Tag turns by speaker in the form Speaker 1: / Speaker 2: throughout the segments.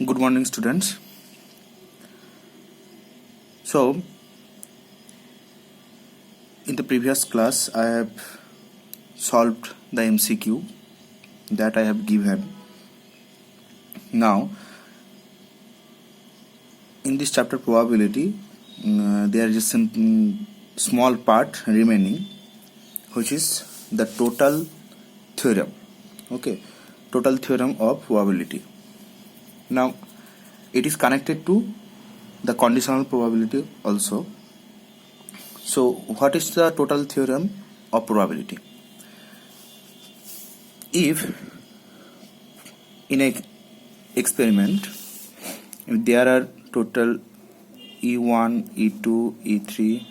Speaker 1: Good morning, students. So, in the previous class, I have solved the MCQ that I have given. Now, in this chapter probability, there is a small part remaining, which is the total theorem. Okay, total theorem of probability. Now, it is connected to the conditional probability also. So, what is the total theorem of probability? If in a experiment, if there are total E1, E2, E3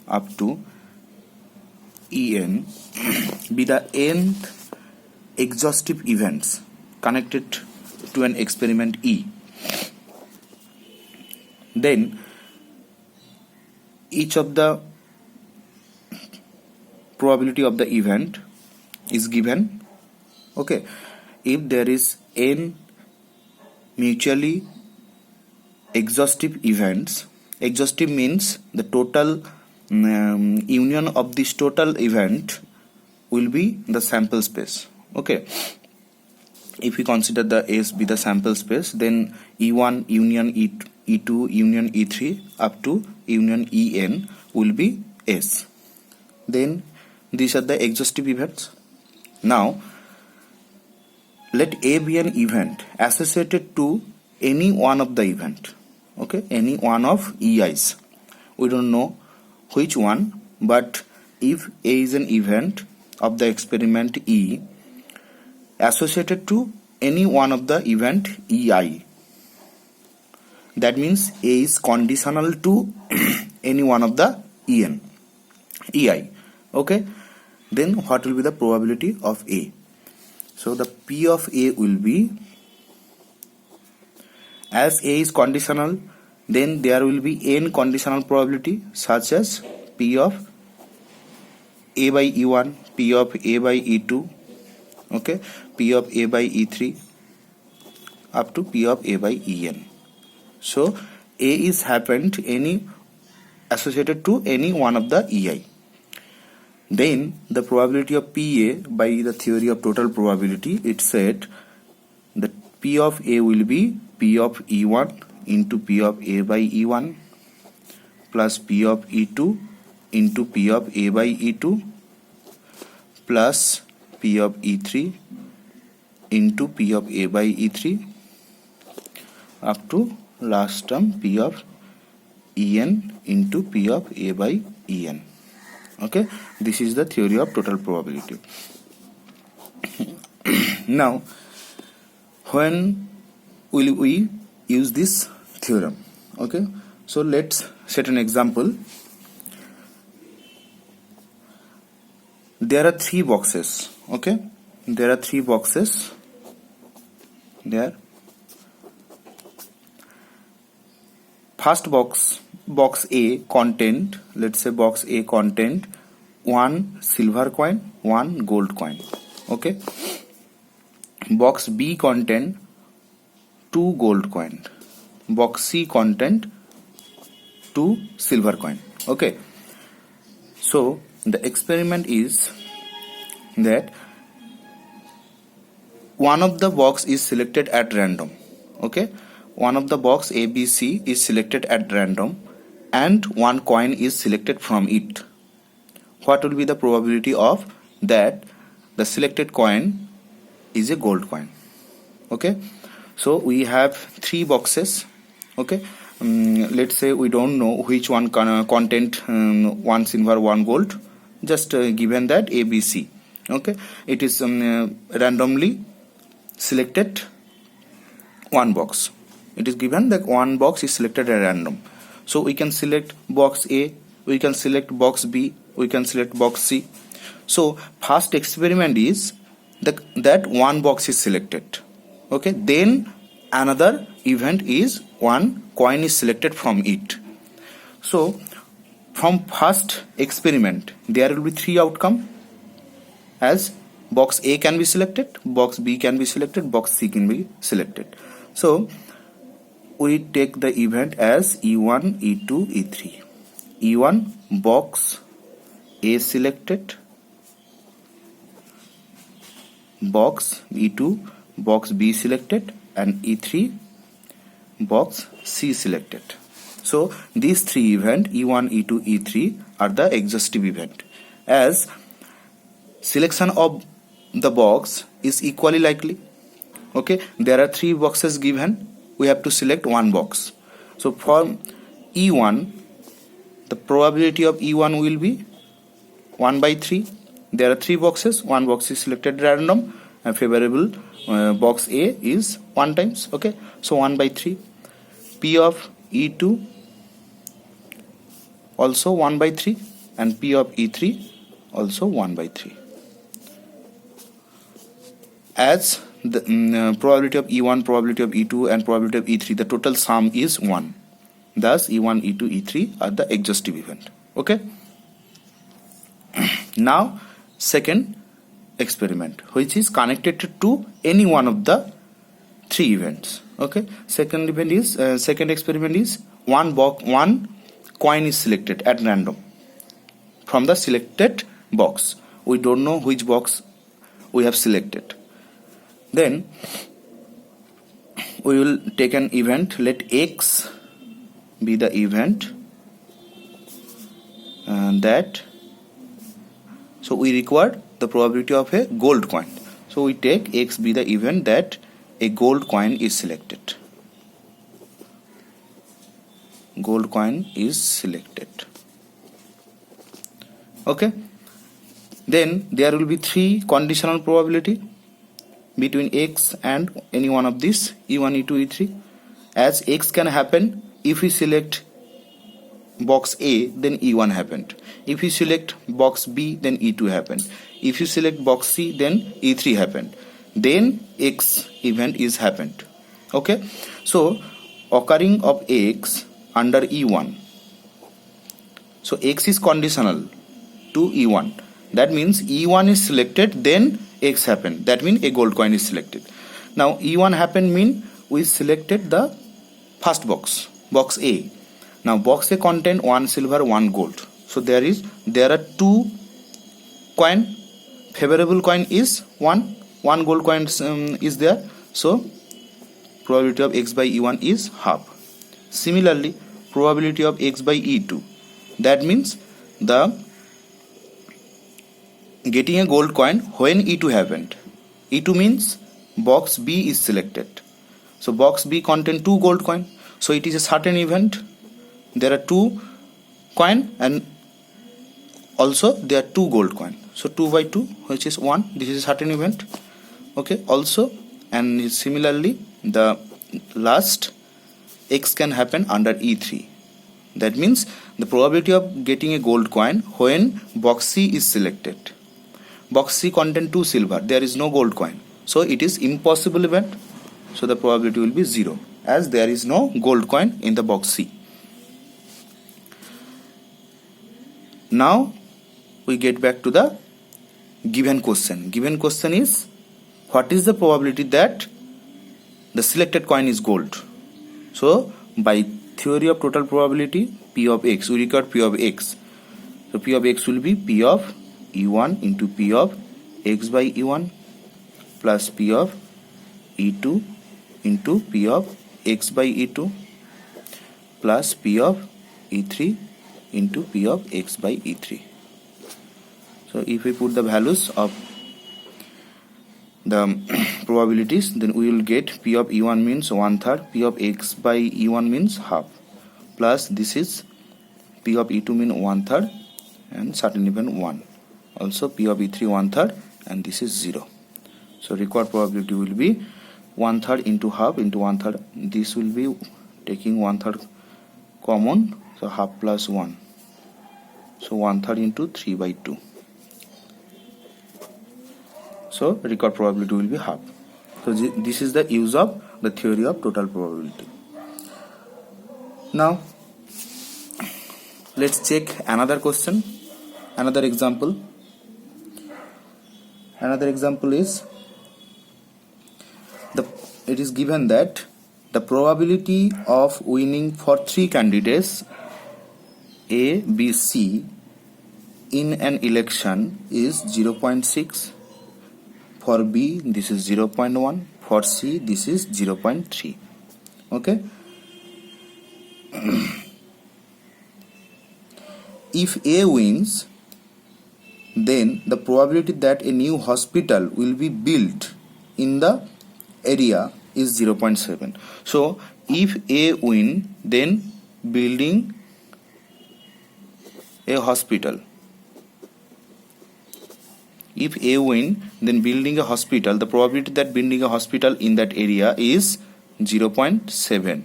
Speaker 1: up to En be the nth exhaustive events connected to an experiment E, then each of the probability of the event is given. Okay, if there is n mutually exhaustive events, exhaustive means the total union of this total event will be the sample space. Okay, if we consider the S be the sample space, then E1 union E2 union E3 up to union En will be S. Then these are the exhaustive events. Now let A be an event associated to any one of the event. Okay, any one of EIs. We don't know which one, but if A is an event of the experiment E associated to any one of the event EI, that means A is conditional to any one of the EI. Okay, then what will be the probability of A? So the P of A will be, as A is conditional, then there will be n conditional probability such as P of A by E1, P of A by E2, okay, P of A by E3 up to P of A by En. So A is happened any associated to any one of the EI. Then the probability of PA by the theory of total probability, it said that P of A will be P of E1 into P of A by E1 plus P of E2 into P of A by E2 plus P of E3 into P of A by E3 up to last term P of En into P of A by En. Okay, this is the theory of total probability. Now, when will we use this theorem? Okay, so let's set an example. There are three boxes. Okay, there are three boxes there. First box A content, let's say box A content one silver coin, one gold coin. Okay, box B content two gold coin, box C content two silver coin. Okay, so the experiment is that one of the box is selected at random. Okay, one of the box ABC is selected at random and one coin is selected from it. What will be the probability of that the selected coin is a gold coin? Okay, so we have three boxes. Okay, let's say we don't know which one content one silver one gold, just given that ABC. Okay, it is randomly selected one box. It is given that one box is selected at random. So we can select box A, we can select box B, we can select box C. So first experiment is that one box is selected. Okay, then another event is one coin is selected from it. So from first experiment there will be three outcome, as box A can be selected, box B can be selected, box C can be selected. So we take the event as E1, E2, E3. E1 box A selected, box E2 box B selected, and E3 box C selected. So these three events E1, E2, E3 are the exhaustive event, as selection of the box is equally likely. Okay, there are three boxes given, we have to select one box. So for E1, the probability of E1 will be 1 by 3. There are three boxes, one box is selected random, and favorable box A is 1 times. Okay, so 1 by 3. P of E2 also 1 by 3, and P of E3 also 1 by 3. As the probability of E1, probability of E2, and probability of E3, the total sum is 1. Thus E1, E2, E3 are the exhaustive event. Okay. Now second experiment, which is connected to any one of the three events. Okay. Second experiment is one coin is selected at random from the selected box. We don't know which box we have selected. Then we will take an event. Let X be the event that. So we require the probability of a gold coin. So we take X be the event that a gold coin is selected. Gold coin is selected. Okay. Then there will be three conditional probability between X and any one of these E1, E2, E3. As X can happen if we select box A, then E1 happened. If you select box B, then E2 happened. If you select box C, then E3 happened. Then X event is happened. Okay. So occurring of X under E1. So X is conditional to E1. That means E1 is selected, then X happened. That means a gold coin is selected. Now E1 happened mean we selected the first box, box A. Now box A contain 1 silver, 1 gold. So there are two coin. Favorable coin is 1 gold coin is there. So probability of X by E1 is half. Similarly, probability of X by E2. That means the getting a gold coin when E2 happened. E2 means box B is selected. So box B contain 2 gold coin. So it is a certain event. There are 2 coin and also there are 2 gold coin. So 2 by 2, which is 1. This is a certain event. Okay. Also, and similarly the last X can happen under E3. That means the probability of getting a gold coin when box C is selected. Box C contain 2 silver. There is no gold coin. So it is impossible event. So the probability will be 0, as there is no gold coin in the box C. Now we get back to the given question. Given question is, what is the probability that the selected coin is gold? So by theory of total probability, P of X, we record P of X. So P of X will be P of E1 into P of X by E1 plus P of E2 into P of X by E2 plus P of E3 into P of X by E3. So if we put the values of the probabilities, then we will get P of E1 means 1/3, P of X by E1 means half, plus this is P of E2 means 1/3 and certain event 1. Also P of E3 1/3 and this is 0. So required probability will be 1/3 into half into 1/3. This will be taking 1/3 common, so half plus 1. So 1/3 into 3 by 2. So required probability will be half. So this is the use of the theory of total probability. Now let's check another question, another example. Another example is it is given that the probability of winning for three candidates A, B, C in an election is 0.6. For B, this is 0.1. For C, this is 0.3. Okay. If A wins, then the probability that a new hospital will be built in the area is 0.7. So if A win, then building a hospital. If A win, then building a hospital, the probability that building a hospital in that area is 0.7,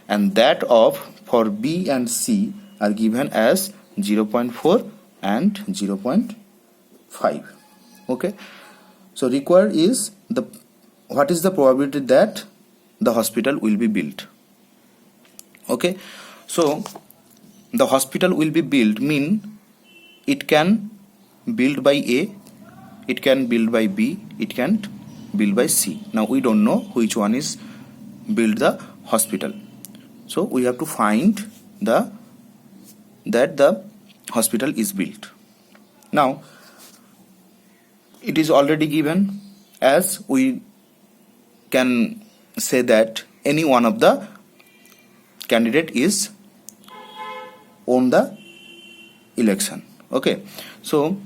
Speaker 1: and that of for B and C are given as 0.4 and 0.5. Okay, so required is what is the probability that the hospital will be built. Okay, so the hospital will be built mean it can build by A, it can build by B, it can build by C. Now we don't know which one is build the hospital, so we have to find that the hospital is built. Now it is already given, as we can say that any one of the candidate is on the election. Okay, so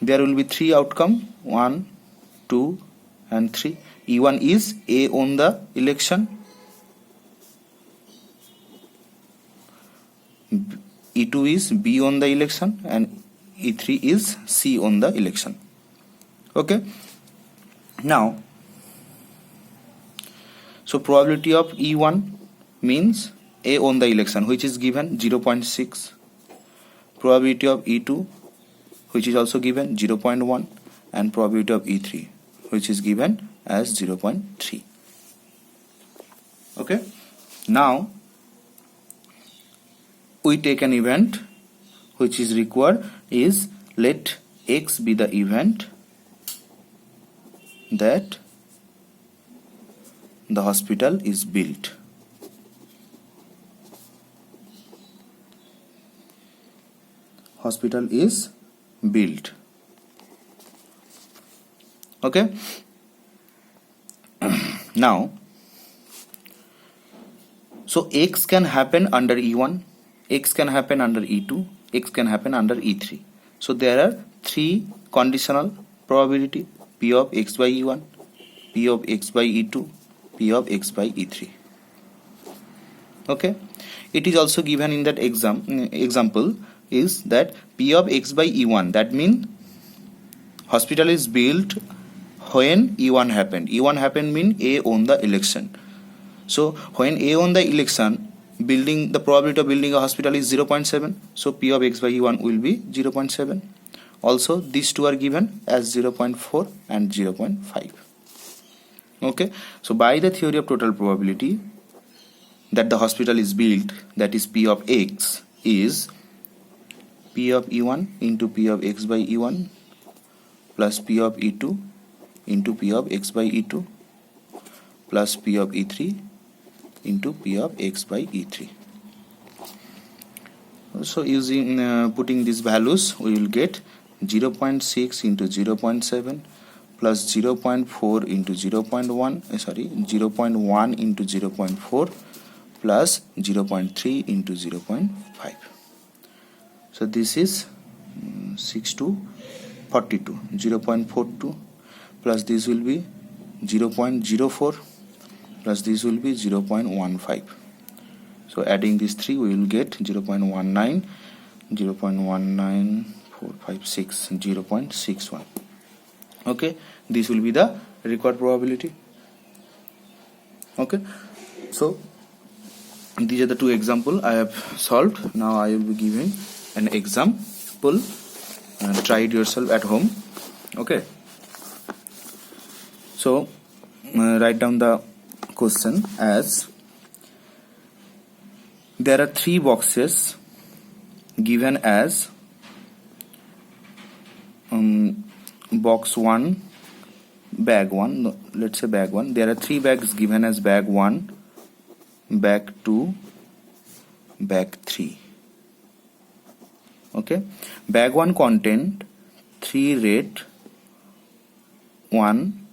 Speaker 1: there will be three outcome, 1, 2 and 3. E1 is A on the election, E2 is B on the election, and E3 is C on the election. Okay, now so probability of E1 means A on the election, which is given 0.6. Probability of E2, which is also given 0.1, and probability of E3, which is given as 0.3. Okay, now we take an event which is required is let X be the event that the hospital is built. Hospital is built. Okay, now so X can happen under E1, X can happen under E2, X can happen under E3. So there are three conditional probability: P of X by E1, P of X by E2, P of X by E3. Okay, it is also given in that example is that P of X by E1, that means hospital is built when E1 happened. E1 happened mean A won the election. So when A won the election, building the probability of building a hospital is 0.7. So P of X by E1 will be 0.7. Also these two are given as 0.4 and 0.5. Okay, so by the theory of total probability that the hospital is built, that is P of X is P of E1 into P of X by E1 plus P of E2 into P of X by E2 plus P of E3 into P of X by E3. So using putting these values, we will get 0.6 into 0.7 plus 0.4 into 0.1 0.1 into 0.4 plus 0.3 into 0.5. So this is 6 to 42, 0.42 plus this will be 0.04 plus this will be 0.15. So adding these three, we will get 0.19, 0.19456, 0.61. Okay, this will be the required probability. Okay, so these are the two examples I have solved. Now I will be giving an example and try it yourself at home. Okay, so write down the question as there are three boxes given as box 1, bag 1, no, let's say bag 1. There are three bags given as bag 1, bag 2, bag 3. Okay, bag 1 content 3 red, 1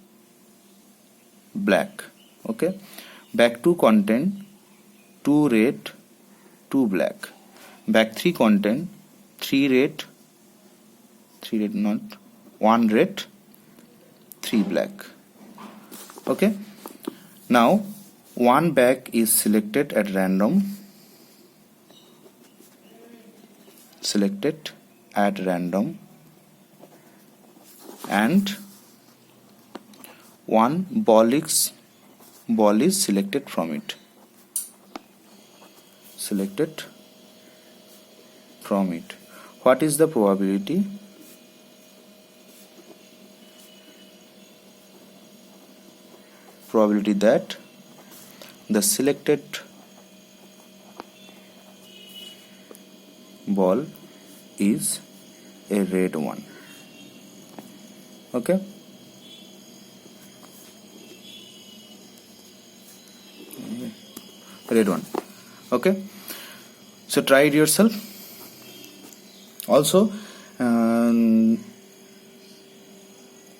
Speaker 1: black. Okay, bag 2 content 2 red, 2 black. Bag 3 content 3 red, 1 red, 3 black. Okay, now one bag is selected at random, and one ball is selected from it. What is the probability? Probability that the selected ball is a red one. Okay, red one. Okay, so try it yourself. Also,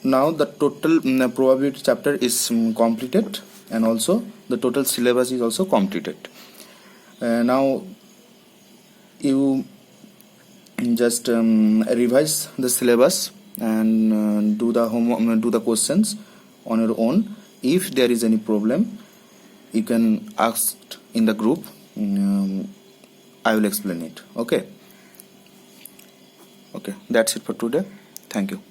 Speaker 1: now the total probability chapter is completed, and also the total syllabus is also completed. Now you just revise the syllabus and do the homework, do the questions on your own. If there is any problem, you can ask in the group. I will explain it. Okay, that's it for today. Thank you.